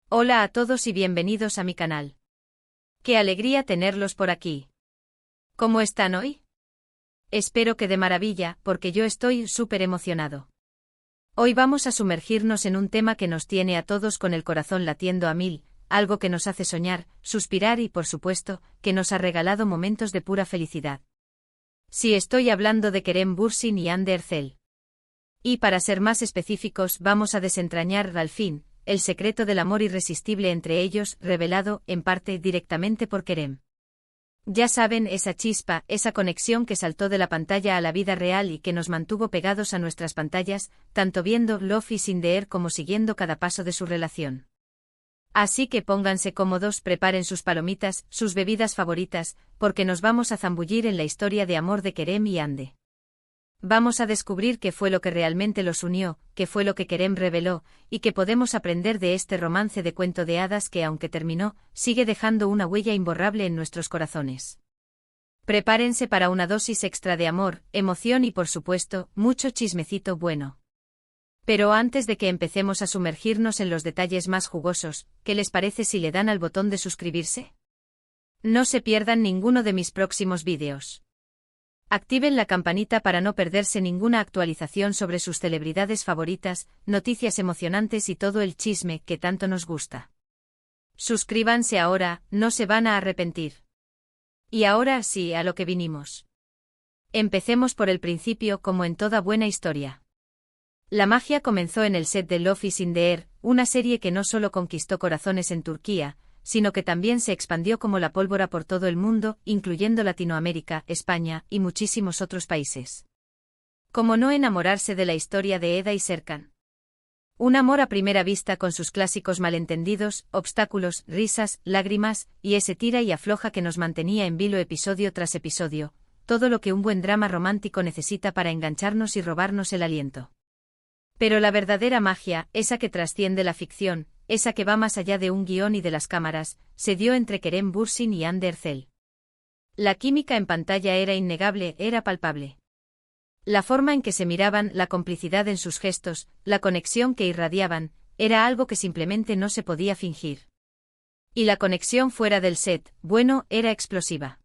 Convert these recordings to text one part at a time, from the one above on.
Hola a todos y bienvenidos a mi canal. Qué alegría tenerlos por aquí. ¿Cómo están hoy? Espero que de maravilla, porque yo estoy súper emocionado. Hoy vamos a sumergirnos en un tema que nos tiene a todos con el corazón latiendo a mil, algo que nos hace soñar, suspirar y, por supuesto, que nos ha regalado momentos de pura felicidad. Sí, estoy hablando de Kerem Bürsin y Hande Erçel. Y para ser más específicos, vamos a desentrañar al fin el secreto del amor irresistible entre ellos, revelado, en parte, directamente por Kerem. Ya saben, esa chispa, esa conexión que saltó de la pantalla a la vida real y que nos mantuvo pegados a nuestras pantallas, tanto viendo Love is in the Air como siguiendo cada paso de su relación. Así que pónganse cómodos, preparen sus palomitas, sus bebidas favoritas, porque nos vamos a zambullir en la historia de amor de Kerem y Hande. Vamos a descubrir qué fue lo que realmente los unió, qué fue lo que Kerem reveló, y qué podemos aprender de este romance de cuento de hadas que, aunque terminó, sigue dejando una huella imborrable en nuestros corazones. Prepárense para una dosis extra de amor, emoción y, por supuesto, mucho chismecito bueno. Pero antes de que empecemos a sumergirnos en los detalles más jugosos, ¿qué les parece si le dan al botón de suscribirse? No se pierdan ninguno de mis próximos vídeos. Activen la campanita para no perderse ninguna actualización sobre sus celebridades favoritas, noticias emocionantes y todo el chisme que tanto nos gusta. Suscríbanse ahora, no se van a arrepentir. Y ahora sí, a lo que vinimos. Empecemos por el principio, como en toda buena historia. La magia comenzó en el set de Love is in the Air, una serie que no solo conquistó corazones en Turquía, sino que también se expandió como la pólvora por todo el mundo, incluyendo Latinoamérica, España y muchísimos otros países. ¿Cómo no enamorarse de la historia de Eda y Serkan? Un amor a primera vista con sus clásicos malentendidos, obstáculos, risas, lágrimas, y ese tira y afloja que nos mantenía en vilo episodio tras episodio, todo lo que un buen drama romántico necesita para engancharnos y robarnos el aliento. Pero la verdadera magia, esa que trasciende la ficción, esa que va más allá de un guión y de las cámaras, se dio entre Kerem Bürsin y Hande Erçel. La química en pantalla era innegable, era palpable. La forma en que se miraban, la complicidad en sus gestos, la conexión que irradiaban, era algo que simplemente no se podía fingir. Y la conexión fuera del set, bueno, era explosiva.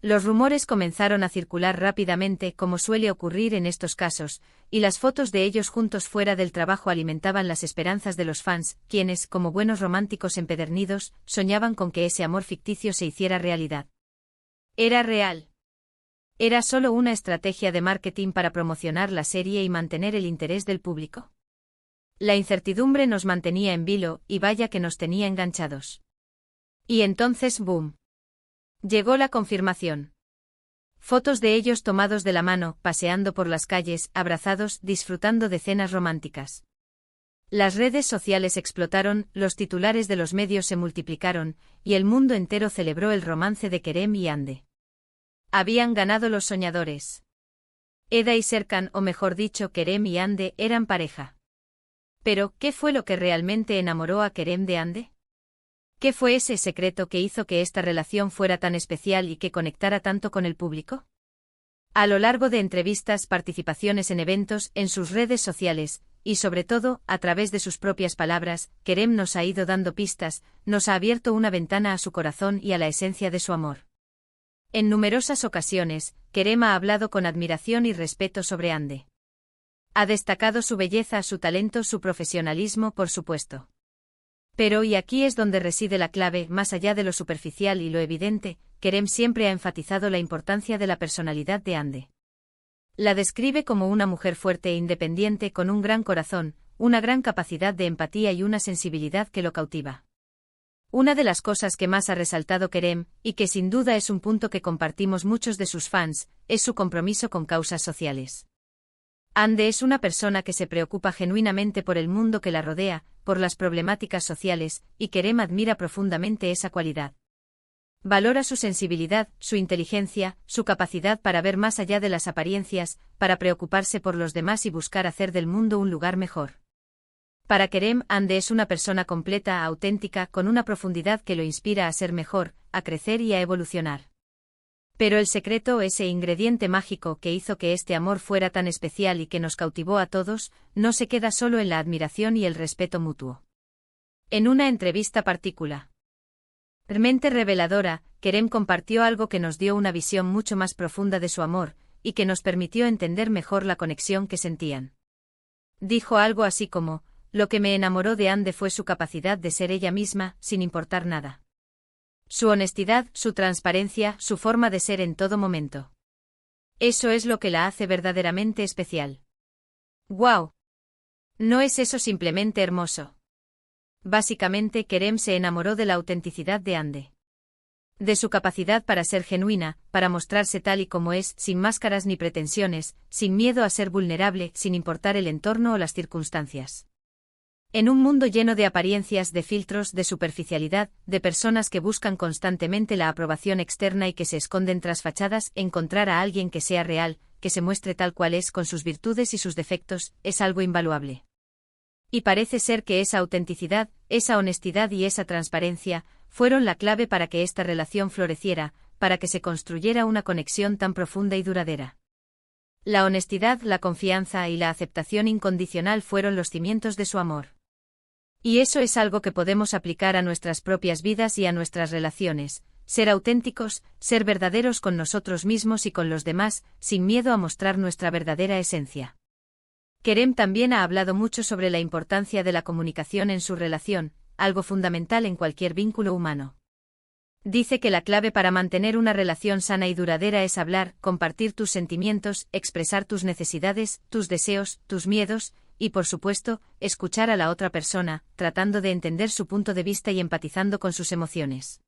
Los rumores comenzaron a circular rápidamente, como suele ocurrir en estos casos, y las fotos de ellos juntos fuera del trabajo alimentaban las esperanzas de los fans, quienes, como buenos románticos empedernidos, soñaban con que ese amor ficticio se hiciera realidad. ¿Era real? ¿Era solo una estrategia de marketing para promocionar la serie y mantener el interés del público? La incertidumbre nos mantenía en vilo, y vaya que nos tenía enganchados. Y entonces, ¡boom! Llegó la confirmación. Fotos de ellos tomados de la mano, paseando por las calles, abrazados, disfrutando de cenas románticas. Las redes sociales explotaron, los titulares de los medios se multiplicaron, y el mundo entero celebró el romance de Kerem y Hande. Habían ganado los soñadores. Eda y Serkan, o mejor dicho, Kerem y Hande, eran pareja. Pero, ¿qué fue lo que realmente enamoró a Kerem de Hande? ¿Qué fue ese secreto que hizo que esta relación fuera tan especial y que conectara tanto con el público? A lo largo de entrevistas, participaciones en eventos, en sus redes sociales, y sobre todo, a través de sus propias palabras, Kerem nos ha ido dando pistas, nos ha abierto una ventana a su corazón y a la esencia de su amor. En numerosas ocasiones, Kerem ha hablado con admiración y respeto sobre Hande. Ha destacado su belleza, su talento, su profesionalismo, por supuesto. Pero y aquí es donde reside la clave, más allá de lo superficial y lo evidente, Kerem siempre ha enfatizado la importancia de la personalidad de Hande. La describe como una mujer fuerte e independiente con un gran corazón, una gran capacidad de empatía y una sensibilidad que lo cautiva. Una de las cosas que más ha resaltado Kerem, y que sin duda es un punto que compartimos muchos de sus fans, es su compromiso con causas sociales. Hande es una persona que se preocupa genuinamente por el mundo que la rodea, por las problemáticas sociales, y Kerem admira profundamente esa cualidad. Valora su sensibilidad, su inteligencia, su capacidad para ver más allá de las apariencias, para preocuparse por los demás y buscar hacer del mundo un lugar mejor. Para Kerem, Hande es una persona completa, auténtica, con una profundidad que lo inspira a ser mejor, a crecer y a evolucionar. Pero el secreto, ese ingrediente mágico que hizo que este amor fuera tan especial y que nos cautivó a todos, no se queda solo en la admiración y el respeto mutuo. En una entrevista particular, mente reveladora, Kerem compartió algo que nos dio una visión mucho más profunda de su amor, y que nos permitió entender mejor la conexión que sentían. Dijo algo así como: lo que me enamoró de Ande fue su capacidad de ser ella misma, sin importar nada. Su honestidad, su transparencia, su forma de ser en todo momento. Eso es lo que la hace verdaderamente especial. ¡Guau! ¿No es eso simplemente hermoso? Básicamente, Kerem se enamoró de la autenticidad de Ande. De su capacidad para ser genuina, para mostrarse tal y como es, sin máscaras ni pretensiones, sin miedo a ser vulnerable, sin importar el entorno o las circunstancias. En un mundo lleno de apariencias, de filtros, de superficialidad, de personas que buscan constantemente la aprobación externa y que se esconden tras fachadas, encontrar a alguien que sea real, que se muestre tal cual es con sus virtudes y sus defectos, es algo invaluable. Y parece ser que esa autenticidad, esa honestidad y esa transparencia fueron la clave para que esta relación floreciera, para que se construyera una conexión tan profunda y duradera. La honestidad, la confianza y la aceptación incondicional fueron los cimientos de su amor. Y eso es algo que podemos aplicar a nuestras propias vidas y a nuestras relaciones: ser auténticos, ser verdaderos con nosotros mismos y con los demás, sin miedo a mostrar nuestra verdadera esencia. Kerem también ha hablado mucho sobre la importancia de la comunicación en su relación, algo fundamental en cualquier vínculo humano. Dice que la clave para mantener una relación sana y duradera es hablar, compartir tus sentimientos, expresar tus necesidades, tus deseos, tus miedos, y por supuesto, escuchar a la otra persona, tratando de entender su punto de vista y empatizando con sus emociones.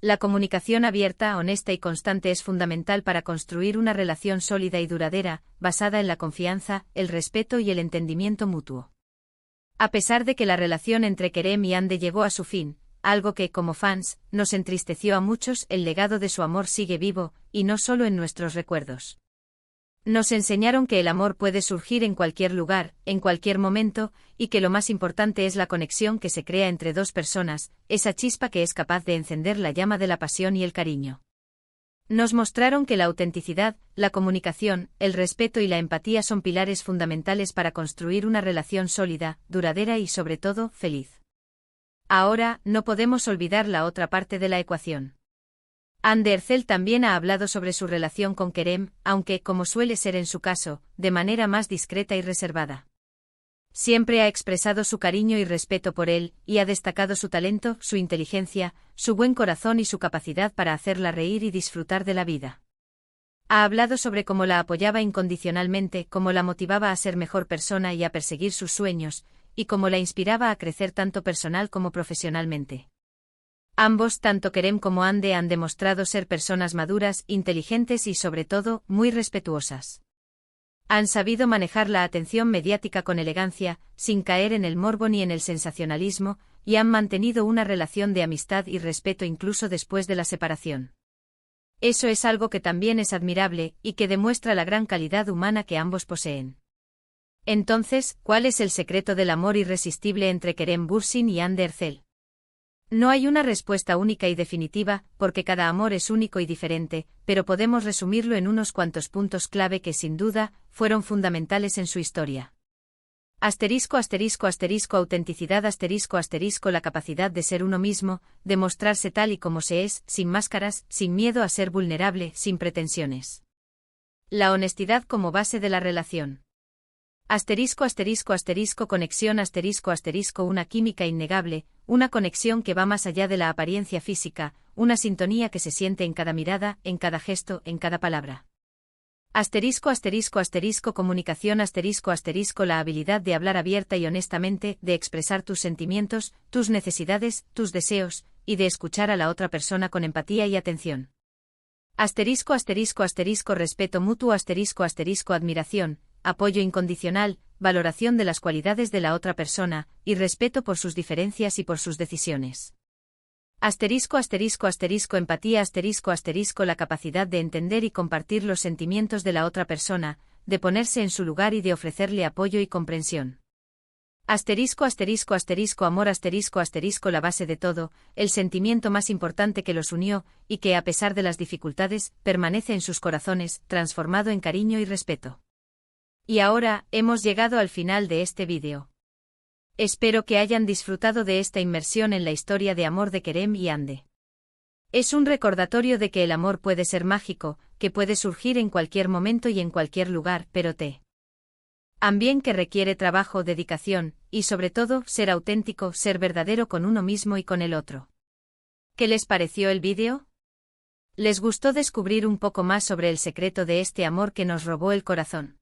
La comunicación abierta, honesta y constante es fundamental para construir una relación sólida y duradera, basada en la confianza, el respeto y el entendimiento mutuo. A pesar de que la relación entre Kerem y Ande llegó a su fin, algo que, como fans, nos entristeció a muchos, el legado de su amor sigue vivo, y no solo en nuestros recuerdos. Nos enseñaron que el amor puede surgir en cualquier lugar, en cualquier momento, y que lo más importante es la conexión que se crea entre dos personas, esa chispa que es capaz de encender la llama de la pasión y el cariño. Nos mostraron que la autenticidad, la comunicación, el respeto y la empatía son pilares fundamentales para construir una relación sólida, duradera y sobre todo, feliz. Ahora, no podemos olvidar la otra parte de la ecuación. Ande Erçel también ha hablado sobre su relación con Kerem, aunque, como suele ser en su caso, de manera más discreta y reservada. Siempre ha expresado su cariño y respeto por él, y ha destacado su talento, su inteligencia, su buen corazón y su capacidad para hacerla reír y disfrutar de la vida. Ha hablado sobre cómo la apoyaba incondicionalmente, cómo la motivaba a ser mejor persona y a perseguir sus sueños, y cómo la inspiraba a crecer tanto personal como profesionalmente. Ambos, tanto Kerem como Ande, han demostrado ser personas maduras, inteligentes y sobre todo, muy respetuosas. Han sabido manejar la atención mediática con elegancia, sin caer en el morbo ni en el sensacionalismo, y han mantenido una relación de amistad y respeto incluso después de la separación. Eso es algo que también es admirable, y que demuestra la gran calidad humana que ambos poseen. Entonces, ¿cuál es el secreto del amor irresistible entre Kerem Bürsin y Ande Erçel? No hay una respuesta única y definitiva, porque cada amor es único y diferente, pero podemos resumirlo en unos cuantos puntos clave que sin duda, fueron fundamentales en su historia. Autenticidad, la capacidad de ser uno mismo, de mostrarse tal y como se es, sin máscaras, sin miedo a ser vulnerable, sin pretensiones. La honestidad como base de la relación. Conexión, una química innegable, una conexión que va más allá de la apariencia física, una sintonía que se siente en cada mirada, en cada gesto, en cada palabra. Comunicación, la habilidad de hablar abierta y honestamente, de expresar tus sentimientos, tus necesidades, tus deseos, y de escuchar a la otra persona con empatía y atención. Respeto mutuo, admiración, apoyo incondicional, valoración de las cualidades de la otra persona, y respeto por sus diferencias y por sus decisiones. Empatía, la capacidad de entender y compartir los sentimientos de la otra persona, de ponerse en su lugar y de ofrecerle apoyo y comprensión. Amor, la base de todo, el sentimiento más importante que los unió, y que a pesar de las dificultades, permanece en sus corazones, transformado en cariño y respeto. Y ahora, hemos llegado al final de este vídeo. Espero que hayan disfrutado de esta inmersión en la historia de amor de Kerem y Hande. Es un recordatorio de que el amor puede ser mágico, que puede surgir en cualquier momento y en cualquier lugar, pero también que requiere trabajo, dedicación, y sobre todo, ser auténtico, ser verdadero con uno mismo y con el otro. ¿Qué les pareció el vídeo? ¿Les gustó descubrir un poco más sobre el secreto de este amor que nos robó el corazón?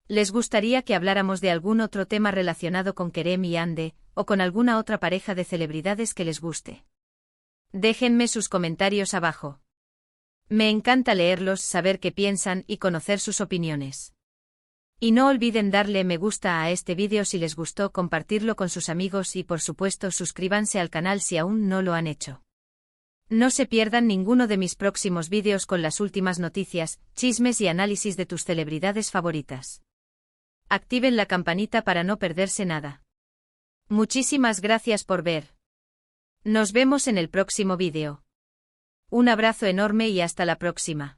¿Les gustaría que habláramos de algún otro tema relacionado con Kerem y Hande, o con alguna otra pareja de celebridades que les guste? Déjenme sus comentarios abajo. Me encanta leerlos, saber qué piensan y conocer sus opiniones. Y no olviden darle me gusta a este vídeo si les gustó, compartirlo con sus amigos y por supuesto suscríbanse al canal si aún no lo han hecho. No se pierdan ninguno de mis próximos vídeos con las últimas noticias, chismes y análisis de tus celebridades favoritas. Activen la campanita para no perderse nada. Muchísimas gracias por ver. Nos vemos en el próximo vídeo. Un abrazo enorme y hasta la próxima.